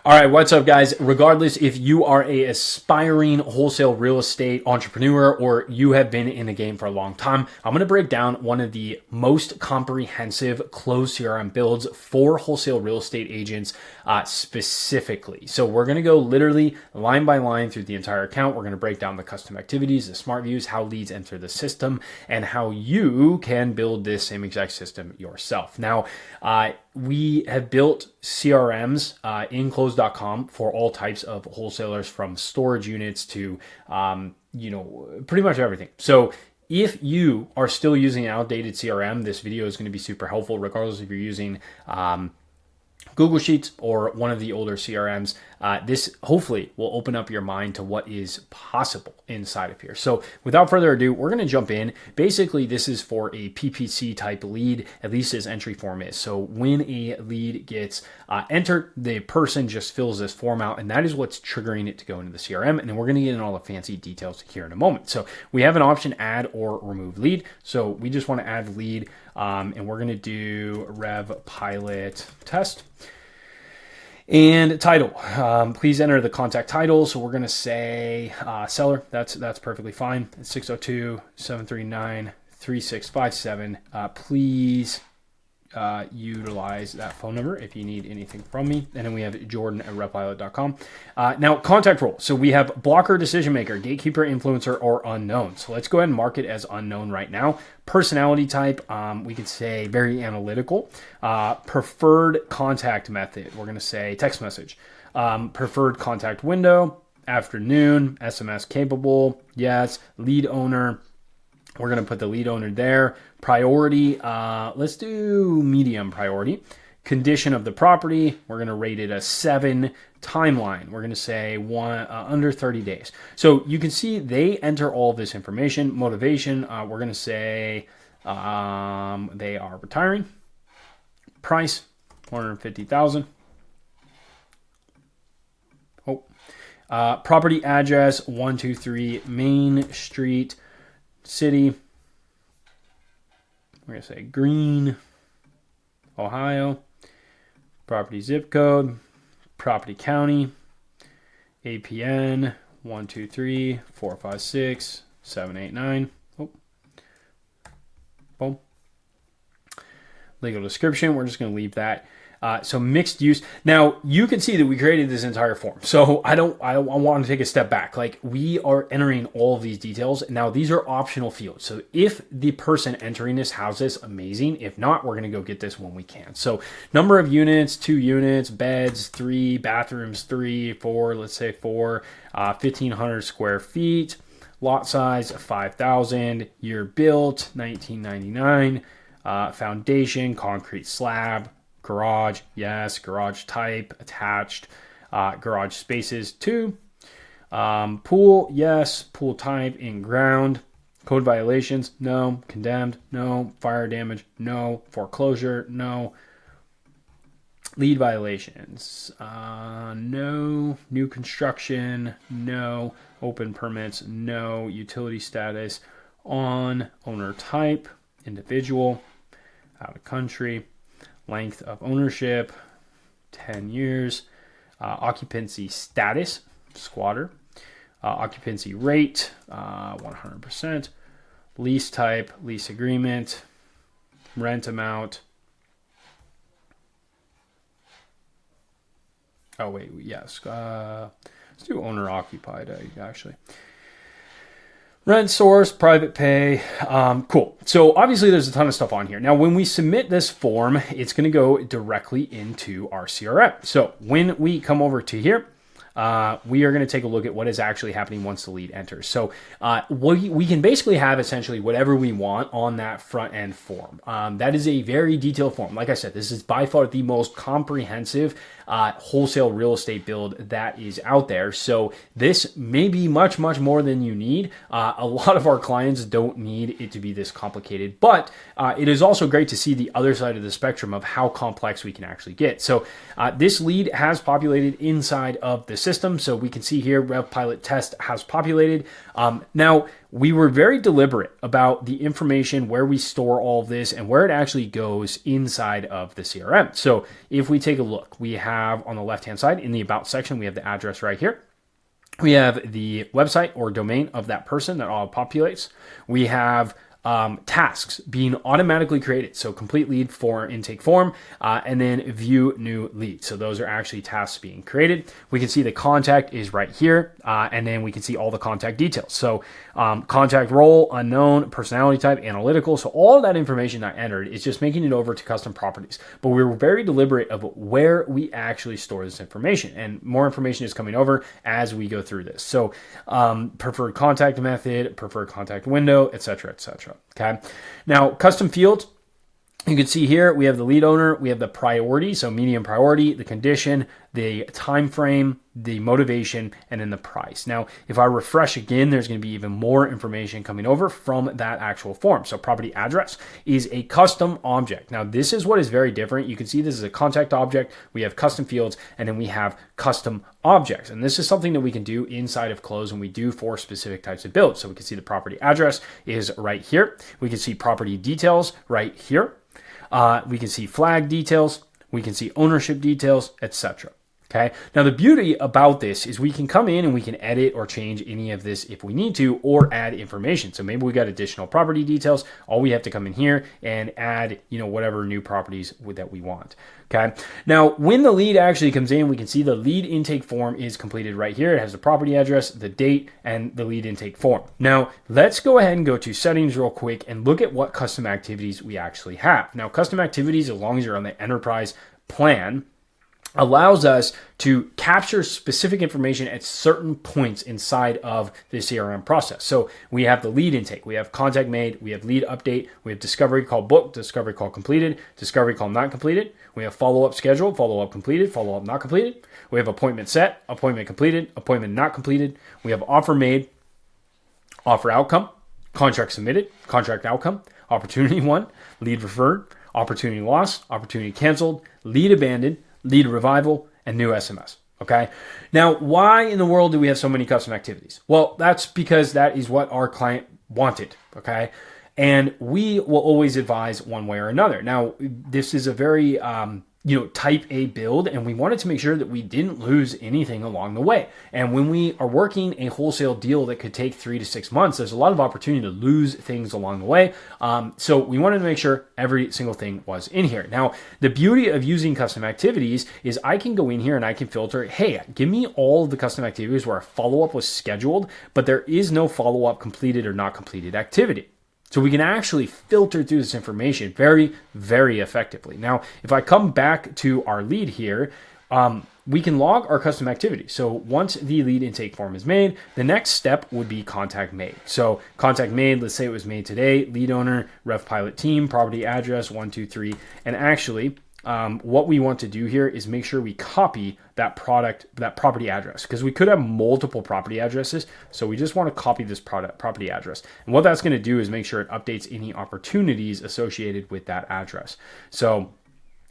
All right, what's up, guys? Regardless if you are a aspiring wholesale real estate entrepreneur or you have been in the game for a long time, I'm going to break down one of the most comprehensive closed CRM builds for wholesale real estate agents specifically. So we're going to go literally line by line through the entire account. We're going to break down the custom activities, the smart views, how leads enter the system, and how you can build this same exact system yourself. Now, we have built CRMs in Close.com for all types of wholesalers, from storage units to, pretty much everything. So if you are still using an outdated CRM, this video is going to be super helpful, regardless if you're using Google Sheets or one of the older CRMs. This hopefully will open up your mind to what is possible inside of here. So without further ado, we're going to jump in. Basically, this is for a PPC type lead, at least as entry form is. So when a lead gets entered, the person just fills this form out, and that is what's triggering it to go into the CRM. And then we're going to get into all the fancy details here in a moment. So we have an option, add or remove lead. So we just want to add lead, and we're going to do rev pilot test. And title, please enter the contact title. So we're going to say seller. That's perfectly fine. It's 602-739-3657. Please utilize that phone number if you need anything from me. And then we have Jordan at repilot.com. Now, contact role. So we have blocker, decision maker, gatekeeper, influencer, or unknown. So let's go ahead and mark it as unknown right now. Personality type, we could say very analytical. Preferred contact method, we're going to say text message. Preferred contact window, afternoon, SMS capable, yes. Lead owner, we're going to put the lead owner there. Priority, let's do medium priority. Condition of the property, we're going to rate it a 7. Timeline, we're going to say under 30 days. So you can see they enter all of this information. Motivation, we're going to say they are retiring. Price, $450,000. Property address, 123 Main Street, City. We're going to say Green, Ohio. Property zip code, property county, APN 123-456-789. Boom. Legal description, we're just going to leave that. So mixed use. Now you can see that we created this entire form. So I want to take a step back. Like, we are entering all of these details. Now these are optional fields. So if the person entering this has this, amazing. If not, we're going to go get this when we can. So number of units, 2 units, beds, 3, bathrooms, 3, 4, let's say 4, 1,500 square feet, lot size 5,000, year built 1999, foundation, concrete slab, garage, yes. Garage type, attached. Garage spaces, 2. Pool, yes. Pool type, in ground. Code violations, no. Condemned, no. Fire damage, no. Foreclosure, no. Lead violations, no. New construction, no. Open permits, no. Utility status, on. Owner type, individual. Out of country. Length of ownership, 10 years. Occupancy status, squatter. Occupancy rate, 100%. Lease type, lease agreement. Rent amount. Oh, wait, yes. Let's do owner occupied, actually. Rent source, private pay, cool. So obviously there's a ton of stuff on here. Now, when we submit this form, it's going to go directly into our CRM. So when we come over to here, we are going to take a look at what is actually happening once the lead enters. So we can basically have essentially whatever we want on that front end form. That is a very detailed form. Like I said, this is by far the most comprehensive wholesale real estate build that is out there. So this may be much, much more than you need. A lot of our clients don't need it to be this complicated, but it is also great to see the other side of the spectrum of how complex we can actually get. So this lead has populated inside of the system. So we can see here, Rev Pilot Test has populated. Now, we were very deliberate about the information, where we store all of this and where it actually goes inside of the CRM. So if we take a look, we have on the left-hand side in the About section, we have the address right here. We have the website or domain of that person that auto populates. We have tasks being automatically created. So complete lead for intake form, and then view new lead. So those are actually tasks being created. We can see the contact is right here. And then we can see all the contact details. So contact role, unknown, personality type, analytical. So all of that information I entered is just making it over to custom properties. But we were very deliberate of where we actually store this information. And more information is coming over as we go through this. So preferred contact method, preferred contact window, etc., etc. Okay. Now, custom fields, you can see here, we have the lead owner, we have the priority, so medium priority, the condition, the time frame, the motivation, and then the price. Now, if I refresh again, there's going to be even more information coming over from that actual form. So property address is a custom object. Now, this is what is very different. You can see this is a contact object. We have custom fields, and then we have custom objects. And this is something that we can do inside of Close when we do for specific types of builds. So we can see the property address is right here. We can see property details right here. We can see flag details, we can see ownership details, etc. Okay. Now the beauty about this is we can come in and we can edit or change any of this if we need to, or add information. So maybe we got additional property details. All we have to come in here and add, whatever new properties that we want. Okay. Now, when the lead actually comes in, we can see the lead intake form is completed right here. It has the property address, the date, and the lead intake form. Now, let's go ahead and go to settings real quick and look at what custom activities we actually have. Now, custom activities, as long as you're on the enterprise plan, allows us to capture specific information at certain points inside of the CRM process. So we have the lead intake, we have contact made, we have lead update, we have discovery call booked, discovery call completed, discovery call not completed. We have follow-up scheduled, follow-up completed, follow-up not completed. We have appointment set, appointment completed, appointment not completed. We have offer made, offer outcome, contract submitted, contract outcome, opportunity won, lead referred, opportunity lost, opportunity canceled, lead abandoned, lead revival, and new SMS. Okay. Now, why in the world do we have so many custom activities? Well, that's because that is what our client wanted. Okay. And we will always advise one way or another. Now, this is a very, type A build, and we wanted to make sure that we didn't lose anything along the way. And when we are working a wholesale deal that could take 3 to 6 months, there's a lot of opportunity to lose things along the way. So we wanted to make sure every single thing was in here. Now, the beauty of using custom activities is I can go in here and I can filter, hey, give me all of the custom activities where a follow-up was scheduled, but there is no follow-up completed or not completed activity. So we can actually filter through this information very, very effectively. Now, if I come back to our lead here, we can log our custom activity. So once the lead intake form is made, the next step would be contact made. So contact made, let's say it was made today, lead owner, ref pilot team, property address, 123. And actually, what we want to do here is make sure we copy that property address, because we could have multiple property addresses. So we just want to copy this property address. And what that's going to do is make sure it updates any opportunities associated with that address. So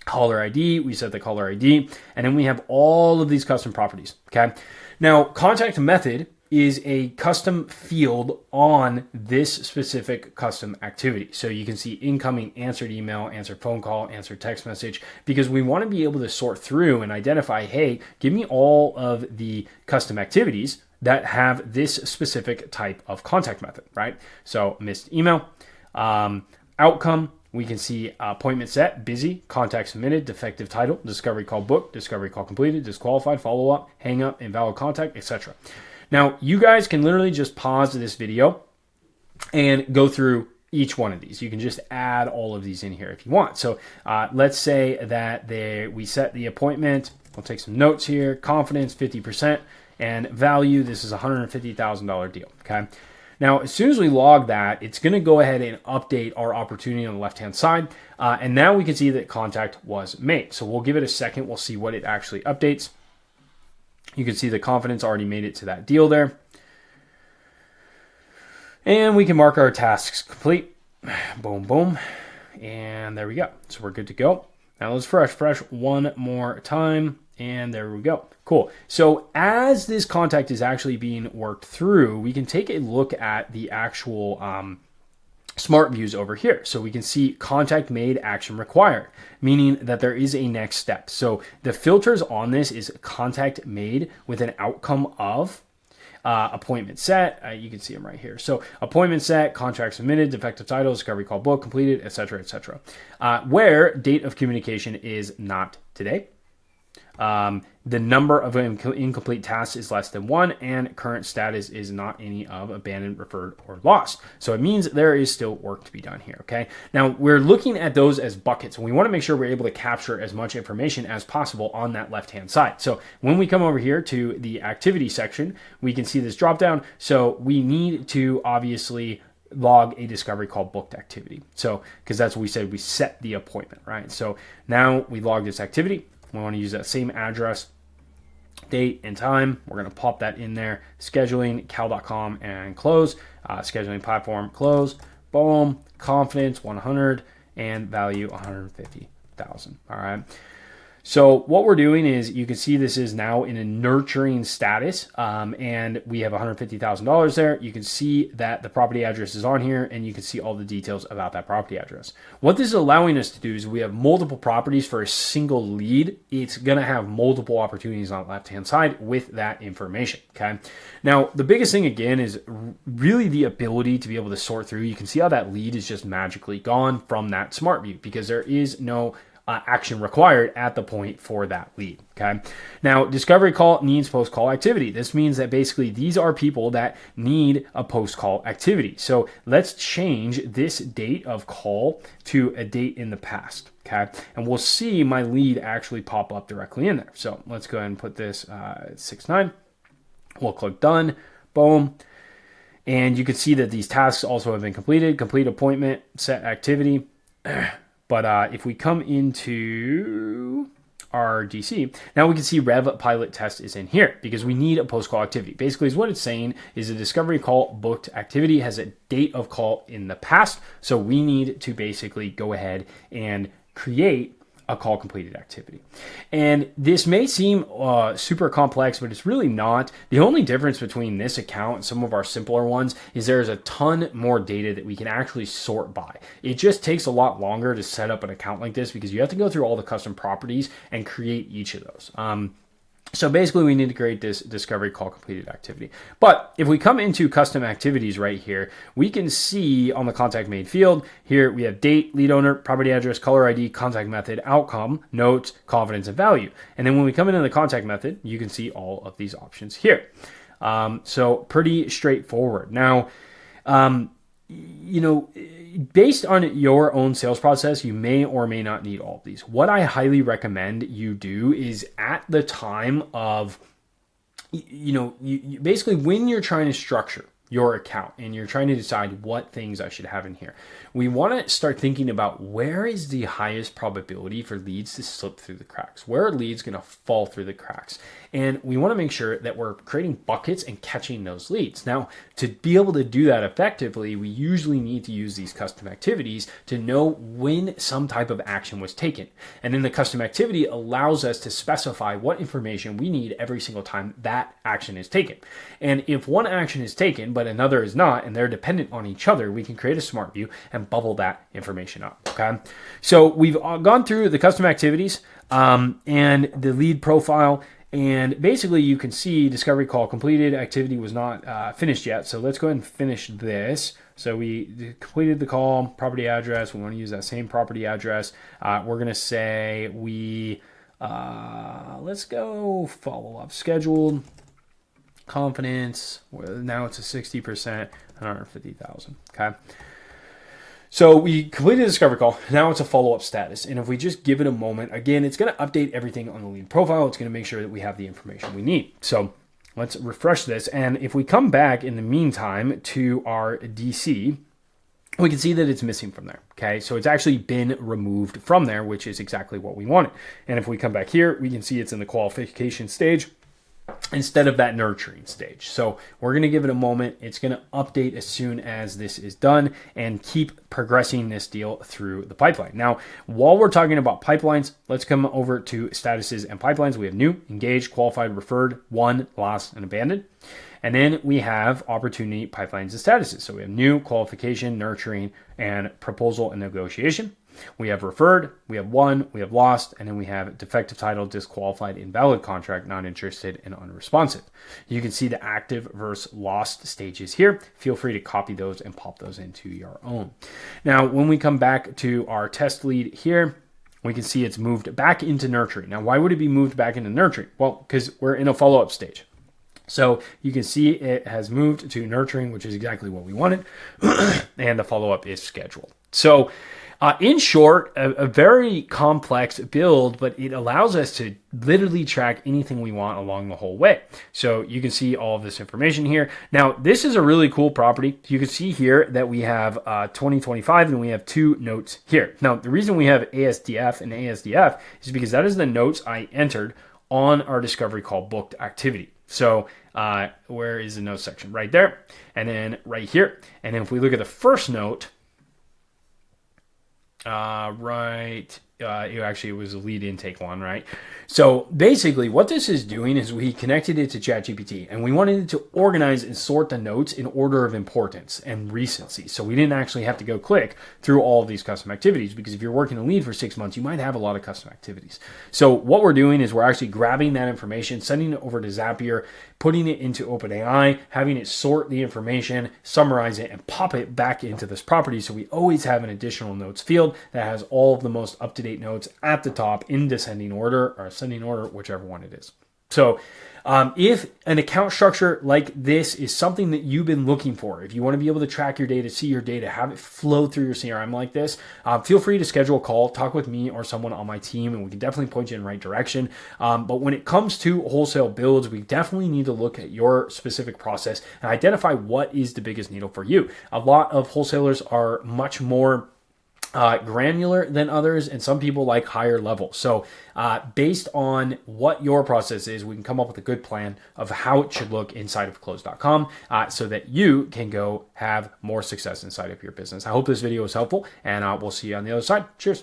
caller ID, we set the caller ID, and then we have all of these custom properties. Okay. Now, contact method is a custom field on this specific custom activity. So you can see incoming, answered email, answered phone call, answered text message, because we want to be able to sort through and identify, hey, give me all of the custom activities that have this specific type of contact method, right? So missed email, outcome, we can see appointment set, busy, contact submitted, defective title, discovery call booked, discovery call completed, disqualified, follow-up, hang up, invalid contact, etc. Now, you guys can literally just pause this video and go through each one of these. You can just add all of these in here if you want. So let's say that we set the appointment. We'll take some notes here. Confidence, 50%. And value, this is a $150,000 deal. Okay. Now, as soon as we log that, it's going to go ahead and update our opportunity on the left-hand side. And now we can see that contact was made. So we'll give it a second. We'll see what it actually updates. You can see the confidence already made it to that deal there. And we can mark our tasks complete. Boom, boom. And there we go. So we're good to go. Now let's refresh one more time. And there we go. Cool. So as this contact is actually being worked through, we can take a look at the actual smart views over here. So we can see contact made, action required, meaning that there is a next step. So the filters on this is contact made with an outcome of appointment set. You can see them right here. So appointment set, contract submitted, defective title, discovery call book completed, etc., etc. Where date of communication is not today. The number of incomplete tasks is less than 1, and current status is not any of abandoned, referred, or lost. So it means there is still work to be done here, okay? Now, we're looking at those as buckets, and we want to make sure we're able to capture as much information as possible on that left-hand side. So when we come over here to the activity section, we can see this drop down. So we need to obviously log a discovery call booked activity. So, because that's what we said, we set the appointment, right? So now we log this activity. We want to use that same address, date, and time. We're going to pop that in there. Scheduling, cal.com, and close. Scheduling platform, close. Boom. Confidence, 100, and value, 150,000. All right. So what we're doing is you can see this is now in a nurturing status, and we have $150,000 there. You can see that the property address is on here, and you can see all the details about that property address. What this is allowing us to do is we have multiple properties for a single lead. It's going to have multiple opportunities on the left-hand side with that information, okay? Now, the biggest thing, again, is really the ability to be able to sort through. You can see how that lead is just magically gone from that smart view because there is no action required at the point for that lead, okay? Now, discovery call needs post-call activity. This means that basically these are people that need a post-call activity. So let's change this date of call to a date in the past, okay? And we'll see my lead actually pop up directly in there. So let's go ahead and put this at 6/9. We'll click done, boom. And you can see that these tasks also have been completed. Complete appointment, set activity. But if we come into our DC, now we can see Rev Pilot Test is in here because we need a post-call activity. Basically, is what it's saying is a discovery call booked activity has a date of call in the past. So we need to basically go ahead and create a call completed activity. And this may seem super complex, but it's really not. The only difference between this account and some of our simpler ones is there's a ton more data that we can actually sort by. It just takes a lot longer to set up an account like this because you have to go through all the custom properties and create each of those. So basically we need to create this discovery call completed activity. But if we come into custom activities right here, we can see on the contact made field here, we have date, lead owner, property address, caller ID, contact method, outcome, notes, confidence, and value. And then when we come into the contact method, you can see all of these options here. So pretty straightforward. Now, you know, based on your own sales process, you may or may not need all of these. What I highly recommend you do is at the time of, you basically when you're trying to structure your account and you're trying to decide what things I should have in here, we want to start thinking about where is the highest probability for leads to slip through the cracks? Where are leads going to fall through the cracks? And we want to make sure that we're creating buckets and catching those leads. Now, to be able to do that effectively, we usually need to use these custom activities to know when some type of action was taken. And then the custom activity allows us to specify what information we need every single time that action is taken. And if one action is taken, but another is not, and they're dependent on each other, we can create a smart view and bubble that information up, okay? So we've gone through the custom activities and the lead profile. And basically you can see discovery call completed, activity was not finished yet. So let's go ahead and finish this. So we completed the call, property address. We want to use that same property address. We're going to say let's go follow up scheduled, confidence. Now it's a 60%, 150,000, okay? So we completed the discovery call. Now it's a follow-up status. And if we just give it a moment, again, it's going to update everything on the lead profile. It's going to make sure that we have the information we need. So let's refresh this. And if we come back in the meantime to our DC, we can see that it's missing from there. Okay, so it's actually been removed from there, which is exactly what we wanted. And if we come back here, we can see it's in the qualification stage. instead of that nurturing stage. So we're going to give it a moment. It's going to update as soon as this is done and keep progressing this deal through the pipeline. Now, while we're talking about pipelines, let's come over to statuses and pipelines. We have new, engaged, qualified, referred, won, lost, and abandoned. And then we have opportunity, pipelines, and statuses. So we have new, qualification, nurturing, and proposal and negotiation. We have referred, we have won, we have lost, and then we have defective title, disqualified, invalid contract, not interested, and unresponsive. You can see the active versus lost stages here. Feel free to copy those and pop those into your own. Now, when we come back to our test lead here, we can see it's moved back into nurturing. Now, why would it be moved back into nurturing? Well, because we're in a follow-up stage. So you can see it has moved to nurturing, which is exactly what we wanted, and the follow-up is scheduled. So in short, a very complex build, but it allows us to literally track anything we want along the whole way. So you can see all of this information here. Now, this is a really cool property. You can see here that we have 2025 and we have 2 notes here. Now, the reason we have ASDF and ASDF is because that is the notes I entered on our discovery call booked activity. So where is the notes section? Right there. And then right here. And then if we look at the first note, it was a lead intake one, right? So basically what this is doing is we connected it to ChatGPT and we wanted it to organize and sort the notes in order of importance and recency. So we didn't actually have to go click through all of these custom activities, because if you're working a lead for 6 months, you might have a lot of custom activities. So what we're doing is we're actually grabbing that information, sending it over to Zapier, putting it into OpenAI, having it sort the information, summarize it, and pop it back into this property. So we always have an additional notes field that has all of the most up-to-date notes at the top in descending order or ascending order, whichever one it is. So if an account structure like this is something that you've been looking for, if you want to be able to track your data, see your data, have it flow through your CRM like this, feel free to schedule a call, talk with me or someone on my team, and we can definitely point you in the right direction. But when it comes to wholesale builds, we definitely need to look at your specific process and identify what is the biggest needle for you. A lot of wholesalers are much more granular than others, and some people like higher level. So based on what your process is, we can come up with a good plan of how it should look inside of close.com so that you can go have more success inside of your business. I hope this video was helpful, and we'll see you on the other side. Cheers.